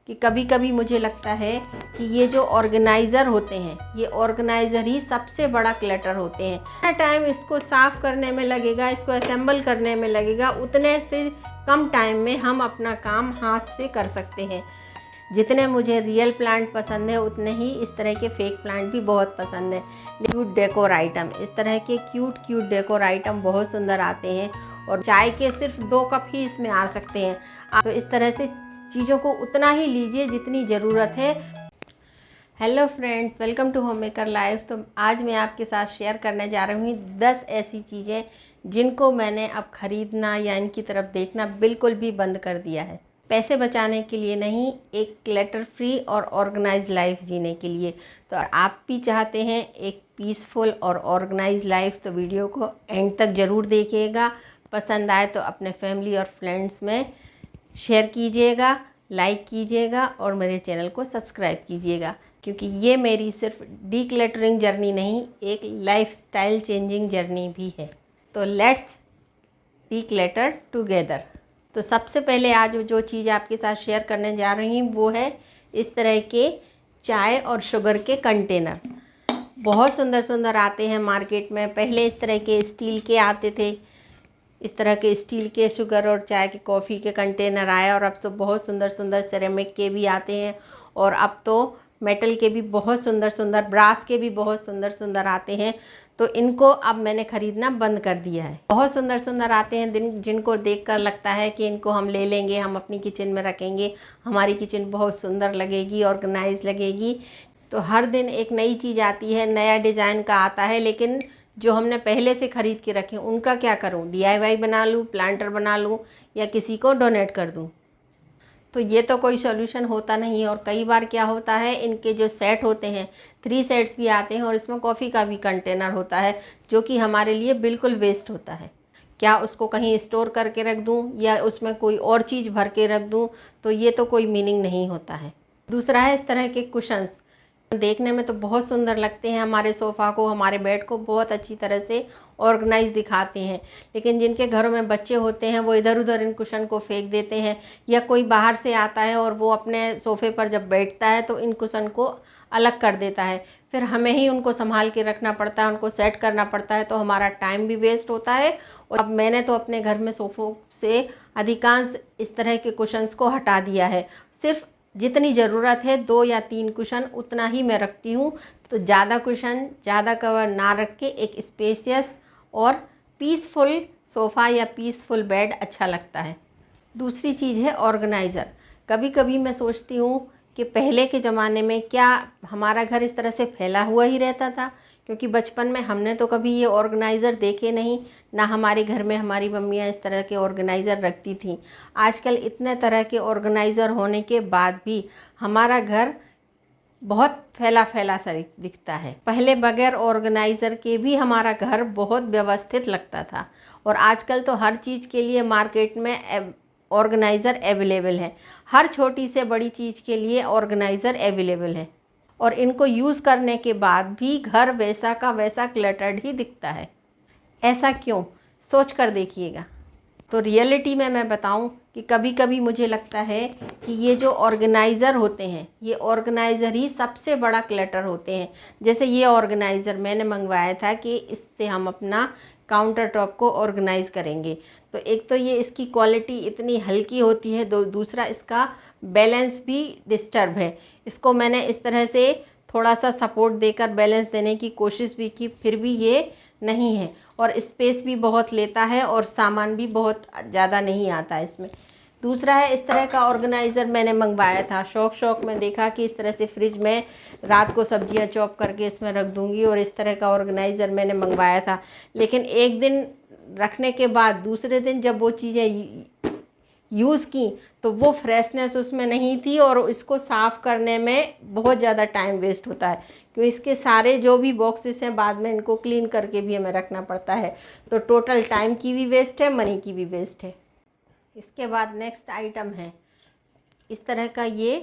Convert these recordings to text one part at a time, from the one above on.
कि कभी कभी मुझे लगता है कि ये जो ऑर्गेनाइज़र होते हैं, ये ऑर्गेनाइज़र ही सबसे बड़ा क्लटर होते हैं। जितना टाइम इसको साफ़ करने में लगेगा, इसको असेंबल करने में लगेगा, उतने से कम टाइम में हम अपना काम हाथ से कर सकते हैं। जितने मुझे रियल प्लांट पसंद है, उतने ही इस तरह के फेक प्लांट भी बहुत पसंद है। क्यूट डेकोर आइटम, इस तरह के क्यूट डेकोर आइटम बहुत सुंदर आते हैं और चाय के सिर्फ 2 कप ही इसमें आ सकते हैं। आप तो इस तरह से चीज़ों को उतना ही लीजिए जितनी ज़रूरत है। Hello friends, welcome to home maker life. तो आज मैं आपके साथ शेयर करने जा रही हूँ 10 ऐसी चीज़ें जिनको मैंने अब ख़रीदना या इनकी तरफ देखना बिल्कुल भी बंद कर दिया है। पैसे बचाने के लिए नहीं, एक क्लटर फ्री और ऑर्गेनाइज लाइफ जीने के लिए। तो आप भी चाहते हैं एक पीसफुल और ऑर्गेनाइज लाइफ, तो वीडियो को एंड तक ज़रूर देखिएगा। पसंद आए तो अपने फैमिली और फ्रेंड्स में शेयर कीजिएगा, लाइक कीजिएगा और मेरे चैनल को सब्सक्राइब कीजिएगा, क्योंकि ये मेरी सिर्फ डीक्लटरिंग जर्नी नहीं, एक लाइफस्टाइल चेंजिंग जर्नी भी है। तो लेट्स डीक्लटर टुगेदर। तो सबसे पहले आज जो चीज़ आपके साथ शेयर करने जा रही हूँ वो है इस तरह के चाय और शुगर के कंटेनर। बहुत सुंदर सुंदर आते हैं मार्केट में। पहले इस तरह के स्टील के आते थे, इस तरह के स्टील के शुगर और चाय के कॉफ़ी के कंटेनर आए, और अब तो बहुत सुंदर सुंदर सिरेमिक के भी आते हैं, और अब तो मेटल के भी बहुत सुंदर सुंदर, ब्रास के भी बहुत सुंदर सुंदर आते हैं। तो इनको अब मैंने ख़रीदना बंद कर दिया है। बहुत सुंदर सुंदर आते हैं जिनको देखकर लगता है कि इनको हम ले लेंगे, हम अपनी किचन में रखेंगे, हमारी किचन बहुत सुंदर लगेगी, ऑर्गेनाइज लगेगी। तो हर दिन एक नई चीज़ आती है, नया डिज़ाइन का आता है, लेकिन जो हमने पहले से ख़रीद के रखे उनका क्या करूं? DIY बना लूं, प्लांटर बना लूं, या किसी को डोनेट कर दूं? तो ये तो कोई सोल्यूशन होता नहीं है। और कई बार क्या होता है, इनके जो सेट होते हैं, 3 सेट्स भी आते हैं, और इसमें कॉफ़ी का भी कंटेनर होता है, जो कि हमारे लिए बिल्कुल वेस्ट होता है। क्या उसको कहीं स्टोर करके रख दूं या उसमें कोई और चीज़ भर के रख दूं? तो ये तो कोई मीनिंग नहीं होता है। दूसरा है इस तरह के कुशन्स। देखने में तो बहुत सुंदर लगते हैं, हमारे सोफ़ा को, हमारे बेड को बहुत अच्छी तरह से ऑर्गेनाइज दिखाते हैं, लेकिन जिनके घरों में बच्चे होते हैं वो इधर उधर इन कुशन को फेंक देते हैं, या कोई बाहर से आता है और वो अपने सोफ़े पर जब बैठता है तो इन कुशन को अलग कर देता है। फिर हमें ही उनको संभाल के रखना पड़ता है, उनको सेट करना पड़ता है, तो हमारा टाइम भी वेस्ट होता है। और अब मैंने तो अपने घर में सोफ़ों से अधिकांश इस तरह के कुशन्स को हटा दिया है। सिर्फ जितनी ज़रूरत है 2 या 3 कुशन, उतना ही मैं रखती हूँ। तो ज़्यादा कुशन, ज़्यादा कवर ना रख के एक स्पेशियस और पीसफुल सोफ़ा या पीसफुल बेड अच्छा लगता है। दूसरी चीज़ है ऑर्गेनाइज़र। कभी कभी मैं सोचती हूँ कि पहले के ज़माने में क्या हमारा घर इस तरह से फैला हुआ ही रहता था? क्योंकि बचपन में हमने तो कभी ये ऑर्गेनाइज़र देखे नहीं, ना हमारे घर में हमारी मम्मियाँ इस तरह के ऑर्गेनाइज़र रखती थीं। आजकल इतने तरह के ऑर्गेनाइज़र होने के बाद भी हमारा घर बहुत फैला फैला सा दिखता है। पहले बगैर ऑर्गेनाइज़र के भी हमारा घर बहुत व्यवस्थित लगता था, और आजकल तो हर चीज़ के लिए मार्केट में ऑर्गेनाइज़र अवेलेबल है। हर छोटी से बड़ी चीज़ के लिए ऑर्गेनाइज़र अवेलेबल है, और इनको यूज़ करने के बाद भी घर वैसा का वैसा क्लटर्ड ही दिखता है। ऐसा क्यों? सोच कर देखिएगा। तो रियलिटी में मैं बताऊं कि कभी कभी मुझे लगता है कि ये जो ऑर्गेनाइज़र होते हैं, ये ऑर्गेनाइज़र ही सबसे बड़ा क्लटर होते हैं। जैसे ये ऑर्गेनाइज़र मैंने मंगवाया था कि इससे हम अपना काउंटर टॉप को ऑर्गेनाइज़ करेंगे। तो एक तो ये इसकी क्वालिटी इतनी हल्की होती है, दूसरा इसका बैलेंस भी डिस्टर्ब है। इसको मैंने इस तरह से थोड़ा सा सपोर्ट देकर बैलेंस देने की कोशिश भी की, फिर भी ये नहीं है। और स्पेस भी बहुत लेता है, और सामान भी बहुत ज़्यादा नहीं आता इसमें। दूसरा है इस तरह का ऑर्गेनाइज़र मैंने मंगवाया था। शौक में देखा कि इस तरह से फ्रिज में रात को सब्जियां चॉप करके इसमें रख दूंगी, और इस तरह का ऑर्गेनाइज़र मैंने मंगवाया था। लेकिन एक दिन रखने के बाद दूसरे दिन जब वो चीज़ें यूज़ की तो वो फ्रेशनेस उसमें नहीं थी, और इसको साफ़ करने में बहुत ज़्यादा टाइम वेस्ट होता है, क्योंकि इसके सारे जो भी बॉक्सेस हैं बाद में इनको क्लीन करके भी हमें रखना पड़ता है। तो टोटल टाइम की भी वेस्ट है, मनी की भी वेस्ट है। इसके बाद नेक्स्ट आइटम है इस तरह का ये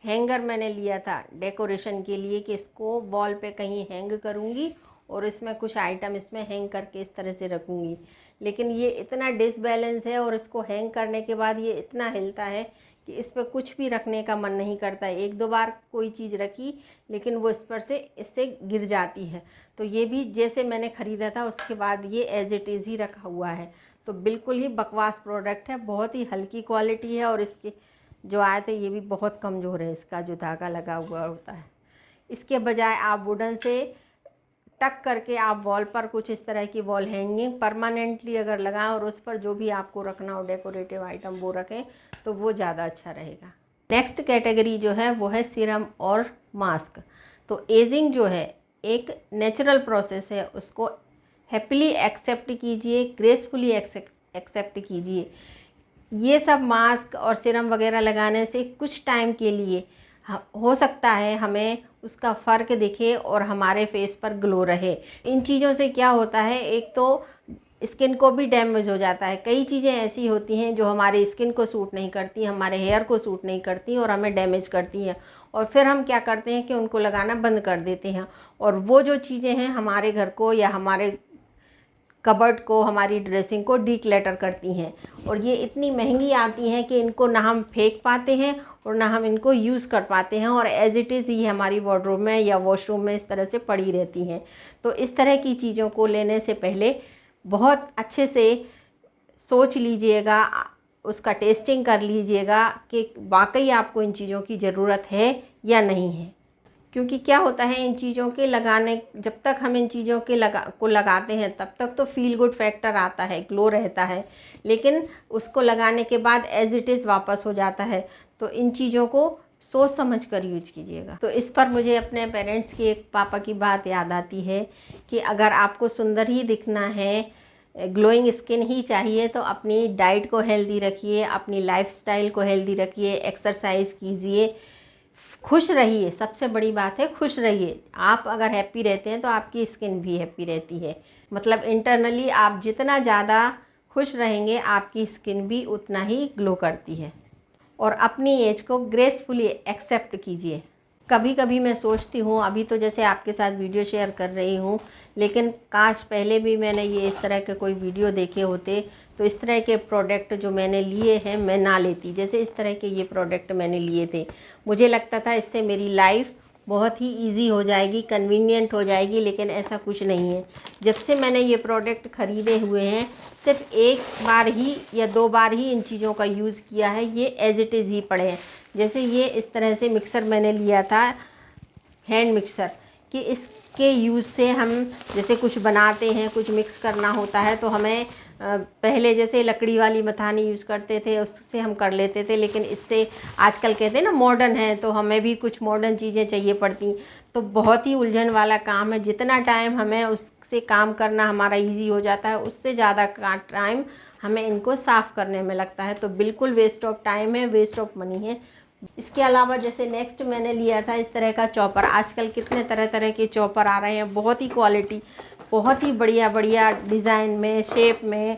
हैंगर। मैंने लिया था डेकोरेशन के लिए कि इसको वॉल पे कहीं हैंग करूँगी, और इसमें कुछ आइटम इसमें हैंग करके इस तरह से रखूँगी। लेकिन ये इतना डिसबैलेंस है, और इसको हैंग करने के बाद ये इतना हिलता है कि इस पर कुछ भी रखने का मन नहीं करता। एक दो बार कोई चीज़ रखी लेकिन वो इस पर से इससे गिर जाती है। तो ये भी जैसे मैंने ख़रीदा था उसके बाद ये एज इट इज़ ही रखा हुआ है। तो बिल्कुल ही बकवास प्रोडक्ट है, बहुत ही हल्की क्वालिटी है और इसके जो आए थे ये भी बहुत कमज़ोर है, इसका जो धागा लगा हुआ होता है। इसके बजाय आप वुडन से टक करके आप वॉल पर कुछ इस तरह की वॉल हैंगिंग परमानेंटली अगर लगाएं और उस पर जो भी आपको रखना हो डेकोरेटिव आइटम वो रखें तो वो ज़्यादा अच्छा रहेगा। नेक्स्ट कैटेगरी जो है वो है सीरम और मास्क। तो एजिंग जो है एक नेचुरल प्रोसेस है, उसको हैप्पीली एक्सेप्ट कीजिए, ग्रेसफुली एक्सेप्ट कीजिए। ये सब मास्क और सीरम वगैरह लगाने से कुछ टाइम के लिए हो सकता है हमें उसका फ़र्क दिखे और हमारे फेस पर ग्लो रहे। इन चीज़ों से क्या होता है, एक तो स्किन को भी डैमेज हो जाता है। कई चीज़ें ऐसी होती हैं जो हमारी स्किन को सूट नहीं करती, हमारे हेयर को सूट नहीं करती और हमें डैमेज करती हैं, और फिर हम क्या करते हैं कि उनको लगाना बंद कर देते हैं। और वो जो चीज़ें हैं हमारे घर को या हमारे कबर्ड को, हमारी ड्रेसिंग को डीक्लटर करती हैं, और ये इतनी महंगी आती हैं कि इनको ना हम फेंक पाते हैं और ना हम इनको यूज़ कर पाते हैं, और एज इट इज़ ये हमारी वार्डरोब में या वॉशरूम में इस तरह से पड़ी रहती हैं। तो इस तरह की चीज़ों को लेने से पहले बहुत अच्छे से सोच लीजिएगा, उसका टेस्टिंग कर लीजिएगा कि वाकई आपको इन चीज़ों की ज़रूरत है या नहीं है। क्योंकि क्या होता है, इन चीज़ों के लगाने, जब तक हम इन चीज़ों के लगाते हैं तब तक तो फील गुड फैक्टर आता है, ग्लो रहता है, लेकिन उसको लगाने के बाद एज इट इज़ वापस हो जाता है। तो इन चीज़ों को सोच समझ कर यूज कीजिएगा। तो इस पर मुझे अपने पेरेंट्स की, एक पापा की बात याद आती है कि अगर आपको सुंदर ही दिखना है, ग्लोइंग स्किन ही चाहिए, तो अपनी डाइट को हेल्दी रखिए, अपनी लाइफस्टाइल को हेल्दी रखिए, एक्सरसाइज कीजिए, खुश रहिए। सबसे बड़ी बात है खुश रहिए। आप अगर हैप्पी रहते हैं तो आपकी स्किन भी हैप्पी रहती है। मतलब इंटरनली आप जितना ज़्यादा खुश रहेंगे आपकी स्किन भी उतना ही ग्लो करती है। और अपनी एज को ग्रेसफुली एक्सेप्ट कीजिए। कभी कभी मैं सोचती हूँ, अभी तो जैसे आपके साथ वीडियो शेयर कर रही हूँ, लेकिन काश पहले भी मैंने ये इस तरह के कोई वीडियो देखे होते तो इस तरह के प्रोडक्ट जो मैंने लिए हैं मैं ना लेती। जैसे इस तरह के ये प्रोडक्ट मैंने लिए थे, मुझे लगता था इससे मेरी लाइफ बहुत ही इजी हो जाएगी, कन्वीनियंट हो जाएगी, लेकिन ऐसा कुछ नहीं है। जब से मैंने ये प्रोडक्ट ख़रीदे हुए हैं, सिर्फ एक बार ही या दो बार ही इन चीज़ों का यूज़ किया है, ये एज इट इज़ ही पड़े हैं। जैसे ये इस तरह से मिक्सर मैंने लिया था, हैंड मिक्सर, कि इसके यूज़ से हम जैसे कुछ बनाते हैं, कुछ मिक्स करना होता है तो हमें पहले जैसे लकड़ी वाली मथानी यूज़ करते थे उससे हम कर लेते थे, लेकिन इससे आजकल कहते हैं ना मॉडर्न है, तो हमें भी कुछ मॉडर्न चीज़ें चाहिए पड़ती। तो बहुत ही उलझन वाला काम है। जितना टाइम हमें उससे काम करना हमारा इजी हो जाता है, उससे ज़्यादा टाइम हमें इनको साफ़ करने में लगता है। तो बिल्कुल वेस्ट ऑफ टाइम है, वेस्ट ऑफ मनी है। इसके अलावा जैसे नेक्स्ट मैंने लिया था इस तरह का चॉपर। आजकल कितने तरह तरह के चॉपर आ रहे हैं, बहुत ही क्वालिटी, बहुत ही बढ़िया बढ़िया डिज़ाइन में, शेप में।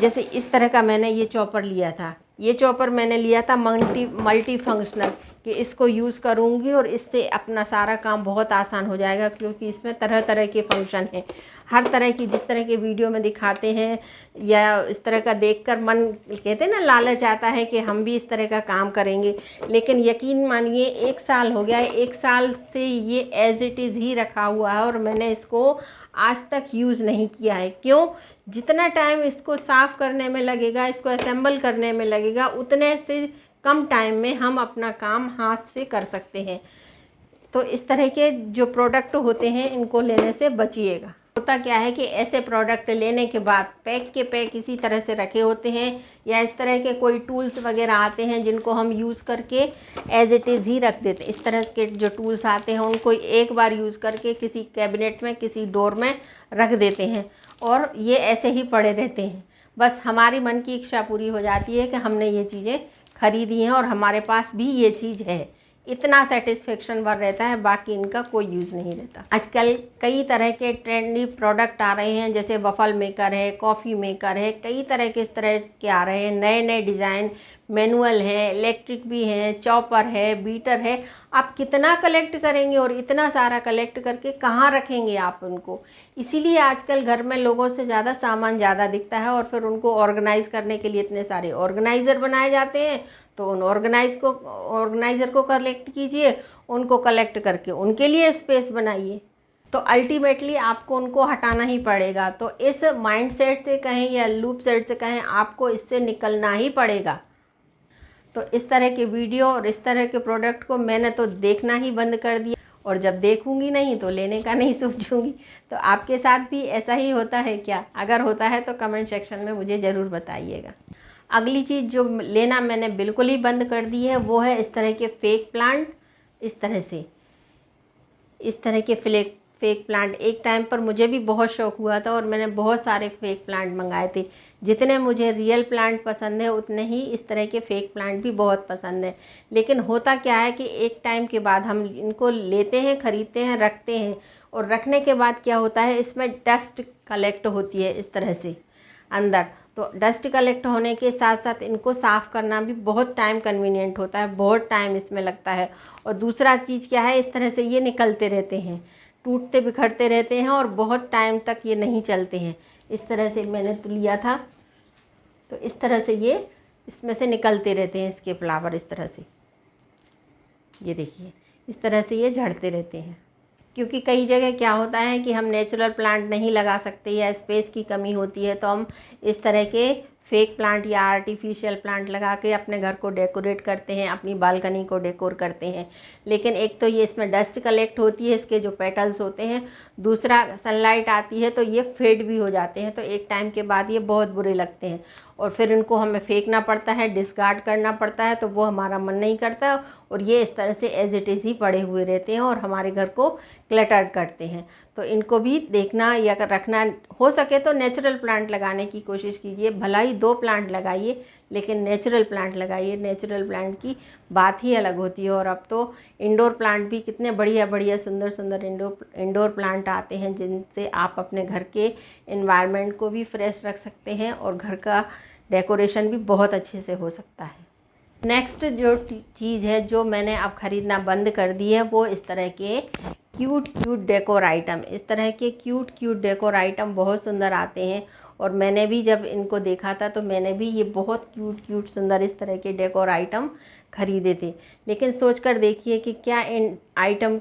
जैसे इस तरह का मैंने ये चॉपर लिया था। ये चॉपर मैंने लिया था मल्टी फंक्शनल, कि इसको यूज़ करूँगी और इससे अपना सारा काम बहुत आसान हो जाएगा, क्योंकि इसमें तरह तरह के फंक्शन हैं। हर तरह की, जिस तरह के वीडियो में दिखाते हैं या इस तरह का देखकर मन कहते हैं ना लालच आता है कि हम भी इस तरह का काम करेंगे। लेकिन यकीन मानिए 1 साल हो गया है, 1 साल से ये एज इट इज़ ही रखा हुआ है और मैंने इसको आज तक यूज़ नहीं किया है। क्यों? जितना टाइम इसको साफ़ करने में लगेगा, इसको असेंबल करने में लगेगा, उतने से कम टाइम में हम अपना काम हाथ से कर सकते हैं। तो इस तरह के जो प्रोडक्ट होते हैं इनको लेने से बचिएगा। होता क्या है कि ऐसे प्रोडक्ट लेने के बाद पैक के पैक इसी तरह से रखे होते हैं, या इस तरह के कोई टूल्स वगैरह आते हैं जिनको हम यूज़ करके एज इट इज़ ही रख देते हैं। इस तरह के जो टूल्स आते हैं उनको एक बार यूज़ करके किसी कैबिनेट में, किसी डोर में रख देते हैं और ये ऐसे ही पड़े रहते हैं। बस हमारी मन की इच्छा पूरी हो जाती है कि हमने ये चीज़ें खरीदी हैं और हमारे पास भी ये चीज़ है, इतना सेटिस्फेक्शन बढ़ रहता है, बाकी इनका कोई यूज़ नहीं रहता। आजकल कई तरह के ट्रेंडी प्रोडक्ट आ रहे हैं, जैसे वफ़ल मेकर है, कॉफ़ी मेकर है, कई तरह के इस तरह के आ रहे हैं, नए नए डिज़ाइन, मैनुअल हैं, इलेक्ट्रिक भी हैं, चॉपर है, बीटर है। आप कितना कलेक्ट करेंगे और इतना सारा कलेक्ट करके कहाँ रखेंगे आप उनको? इसीलिए आजकल घर में लोगों से ज़्यादा सामान ज़्यादा दिखता है और फिर उनको ऑर्गेनाइज़ करने के लिए इतने सारे ऑर्गेनाइज़र बनाए जाते हैं, तो उन ऑर्गेनाइज़र को कलेक्ट कीजिए, उनको कलेक्ट करके उनके लिए स्पेस बनाइए। तो अल्टीमेटली आपको उनको हटाना ही पड़ेगा। तो इस माइंडसेट से कहें या लूप सेट से कहें, आपको इससे निकलना ही पड़ेगा। तो इस तरह के वीडियो और इस तरह के प्रोडक्ट को मैंने तो देखना ही बंद कर दिया, और जब देखूंगी नहीं तो लेने का नहीं सोचूंगी। तो आपके साथ भी ऐसा ही होता है क्या? अगर होता है तो कमेंट सेक्शन में मुझे ज़रूर बताइएगा। अगली चीज़ जो लेना मैंने बिल्कुल ही बंद कर दी है वो है इस तरह के फेक प्लांट। इस तरह के फेक प्लांट एक टाइम पर मुझे भी बहुत शौक़ हुआ था, और मैंने बहुत सारे फेक प्लांट मंगाए थे। जितने मुझे रियल प्लांट पसंद है उतने ही इस तरह के फेक प्लांट भी बहुत पसंद है। लेकिन होता क्या है कि एक टाइम के बाद हम इनको लेते हैं, ख़रीदते हैं, रखते हैं, और रखने के बाद क्या होता है, इसमें डस्ट कलेक्ट होती है इस तरह से अंदर। तो डस्ट कलेक्ट होने के साथ साथ इनको साफ़ करना भी बहुत टाइम कन्वीनियंट होता है, बहुत टाइम इसमें लगता है। और दूसरा चीज़ क्या है, इस तरह से ये निकलते रहते हैं, टूटते बिखरते रहते हैं, और बहुत टाइम तक ये नहीं चलते हैं। इस तरह से मैंने तो लिया था, तो इस तरह से ये इसमें से निकलते रहते हैं, इसके फ्लावर इस तरह से, ये देखिए इस तरह से ये झड़ते रहते हैं। क्योंकि कई जगह क्या होता है कि हम नेचुरल प्लांट नहीं लगा सकते या स्पेस की कमी होती है, तो हम इस तरह के फेक प्लांट या आर्टिफिशियल प्लांट लगा के अपने घर को डेकोरेट करते हैं, अपनी बालकनी को डेकोर करते हैं। लेकिन एक तो ये इसमें डस्ट कलेक्ट होती है, इसके जो पेटल्स होते हैं, दूसरा सनलाइट आती है तो ये फेड भी हो जाते हैं। तो एक टाइम के बाद ये बहुत बुरे लगते हैं, और फिर इनको हमें फेंकना पड़ता है, डिस्कार्ड करना पड़ता है, तो वो हमारा मन नहीं करता, और ये इस तरह से एज इट इज़ ही पड़े हुए रहते हैं और हमारे घर को क्लटर्ड करते हैं। तो इनको भी देखना या रखना, हो सके तो नेचुरल प्लांट लगाने की कोशिश कीजिए। भला ही 2 प्लांट लगाइए, लेकिन नेचुरल प्लांट लगाइए। नेचुरल प्लांट की बात ही अलग होती है। और अब तो इंडोर प्लांट भी कितने बढ़िया बढ़िया सुंदर सुंदर इंडोर प्लांट आते हैं, जिनसे आप अपने घर के एनवायरनमेंट को भी फ्रेश रख सकते हैं और घर का डेकोरेशन भी बहुत अच्छे से हो सकता है। नेक्स्ट जो चीज़ है जो मैंने अब ख़रीदना बंद कर दी है, वो इस तरह के क्यूट डेकोर आइटम। इस तरह के क्यूट डेकोर आइटम बहुत सुंदर आते हैं, और मैंने भी जब इनको देखा था तो मैंने भी ये बहुत क्यूट सुंदर इस तरह के डेकोर आइटम ख़रीदे थे। लेकिन सोचकर देखिए कि क्या इन आइटम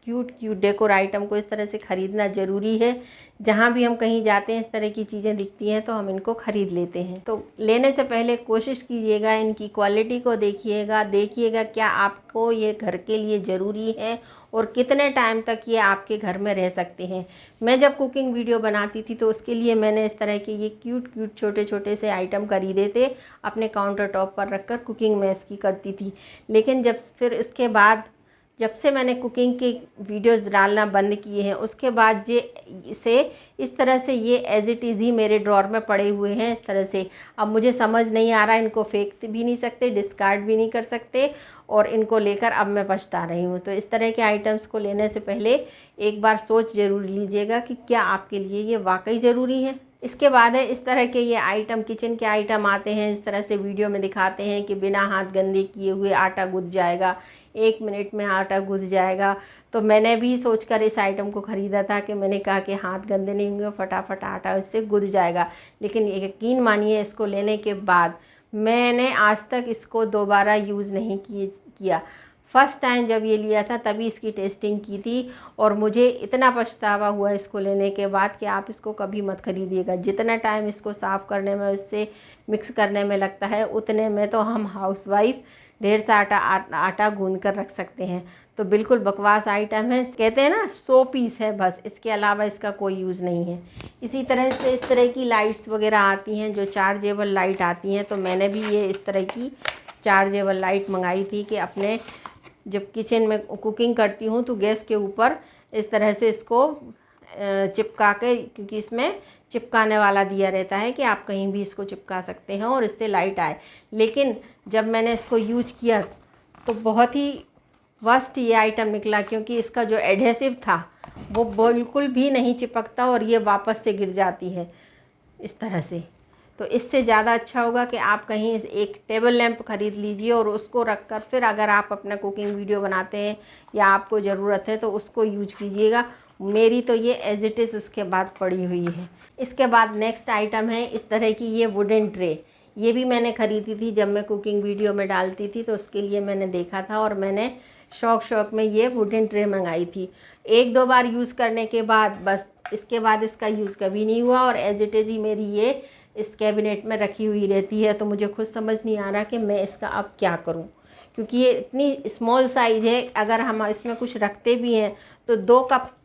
क्यूट डेकोर आइटम को इस तरह से ख़रीदना ज़रूरी है? जहाँ भी हम कहीं जाते हैं इस तरह की चीज़ें दिखती हैं तो हम इनको ख़रीद लेते हैं। तो लेने से पहले कोशिश कीजिएगा, इनकी क्वालिटी को देखिएगा क्या आपको ये घर के लिए ज़रूरी है और कितने टाइम तक ये आपके घर में रह सकते हैं। मैं जब कुकिंग वीडियो बनाती थी तो उसके लिए मैंने इस तरह के ये क्यूट छोटे से आइटम खरीदे थे, अपने काउंटर टॉप पर रखकर कुकिंग में इसकी करती थी। लेकिन फिर इसके बाद जब से मैंने कुकिंग के वीडियोस डालना बंद किए हैं, उसके बाद इस तरह से ये एज इट इज़ ही मेरे ड्रॉर में पड़े हुए हैं इस तरह से। अब मुझे समझ नहीं आ रहा, इनको फेंक भी नहीं सकते, डिस्कार्ड भी नहीं कर सकते, और इनको लेकर अब मैं पछता रही हूँ। तो इस तरह के आइटम्स को लेने से पहले एक बार सोच ज़रूर लीजिएगा कि क्या आपके लिए ये वाकई ज़रूरी है। इसके बाद है इस तरह के ये आइटम, किचन के आइटम आते हैं, इस तरह से वीडियो में दिखाते हैं कि बिना हाथ गंदे किए हुए आटा गूँथ जाएगा, 1 मिनट में आटा गूँथ जाएगा। तो मैंने भी सोचकर इस आइटम को ख़रीदा था कि मैंने कहा कि हाथ गंदे नहीं होंगे, फटाफट आटा इससे गूँथ जाएगा। लेकिन यकीन मानिए, इसको लेने के बाद मैंने आज तक इसको दोबारा यूज़ नहीं किया। फ़र्स्ट टाइम जब ये लिया था तभी इसकी टेस्टिंग की थी, और मुझे इतना पछतावा हुआ इसको लेने के बाद कि आप इसको कभी मत ख़रीदिएगा। जितना टाइम इसको साफ़ करने में, इससे मिक्स करने में लगता है, उतने में तो हम हाउसवाइफ ढेर सा आटा गूंद कर रख सकते हैं। तो बिल्कुल बकवास आइटम है, कहते हैं ना 100 पीस है बस, इसके अलावा इसका कोई यूज़ नहीं है। इसी तरह से इस तरह की लाइट्स वगैरह आती हैं जो चार्जेबल लाइट आती हैं, तो मैंने भी ये इस तरह की चार्जेबल लाइट मंगाई थी कि अपने जब किचन में कुकिंग करती हूँ तो गैस के ऊपर इस तरह से इसको चिपका के, क्योंकि इसमें चिपकाने वाला दिया रहता है कि आप कहीं भी इसको चिपका सकते हैं और इससे लाइट आए। लेकिन जब मैंने इसको यूज किया तो बहुत ही वर्स्ट ये आइटम निकला, क्योंकि इसका जो एडहेसिव था वो बिल्कुल भी नहीं चिपकता और ये वापस से गिर जाती है इस तरह से। तो इससे ज़्यादा अच्छा होगा कि आप कहीं एक टेबल लैंप ख़रीद लीजिए और उसको रखकर फिर अगर आप अपना कुकिंग वीडियो बनाते हैं या आपको ज़रूरत है तो उसको यूज कीजिएगा। मेरी तो ये एज इट इज़ उसके बाद पड़ी हुई है। इसके बाद नेक्स्ट आइटम है इस तरह की ये वुडन ट्रे। ये भी मैंने ख़रीदी थी जब मैं कुकिंग वीडियो में डालती थी, तो उसके लिए मैंने देखा था और मैंने शौक में ये वुडन ट्रे मंगाई थी। 1-2 बार यूज़ करने के बाद बस इसके बाद इसका यूज़ कभी नहीं हुआ और एज इट इज़ ही मेरी ये इस कैबिनेट में रखी हुई रहती है। तो मुझे खुद समझ नहीं आ रहा कि मैं इसका अब क्या करूं, क्योंकि ये इतनी स्मॉल साइज़ है। अगर हम इसमें कुछ रखते भी हैं तो 2 कप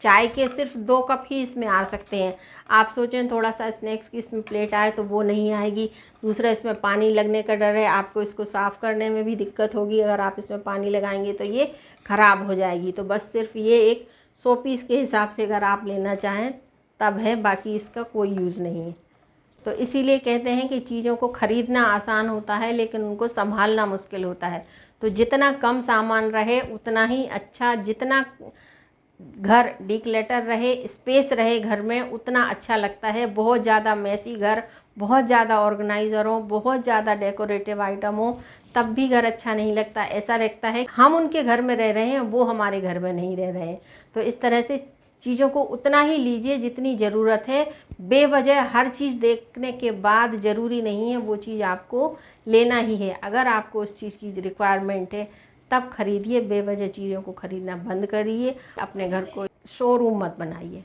चाय के सिर्फ 2 कप ही इसमें आ सकते हैं। आप सोचें थोड़ा सा स्नैक्स की इसमें प्लेट आए तो वो नहीं आएगी। दूसरा, इसमें पानी लगने का डर है, आपको इसको साफ़ करने में भी दिक्कत होगी। अगर आप इसमें पानी लगाएंगे तो ये ख़राब हो जाएगी। तो बस सिर्फ ये एक 100 पीस के हिसाब से अगर आप लेना चाहें तब है, बाकी इसका कोई यूज़ नहीं है। तो इसीलिए कहते हैं कि चीज़ों को ख़रीदना आसान होता है लेकिन उनको संभालना मुश्किल होता है। तो जितना कम सामान रहे उतना ही अच्छा, जितना घर डिक्लटर रहे, स्पेस रहे घर में, उतना अच्छा लगता है। बहुत ज़्यादा मैसी घर, बहुत ज़्यादा ऑर्गेनाइज़र हो, बहुत ज़्यादा डेकोरेटिव आइटम हो, तब भी घर अच्छा नहीं लगता। ऐसा लगता है हम उनके घर में रह रहे हैं, वो हमारे घर में नहीं रह रहे हैं। तो इस तरह से चीज़ों को उतना ही लीजिए जितनी ज़रूरत है। बेवजह हर चीज़ देखने के बाद ज़रूरी नहीं है वो चीज़ आपको लेना ही है। अगर आपको उस चीज़ की रिक्वायरमेंट है तब खरीदिए, बेवजह चीज़ों को ख़रीदना बंद करिए। अपने घर को शोरूम मत बनाइए।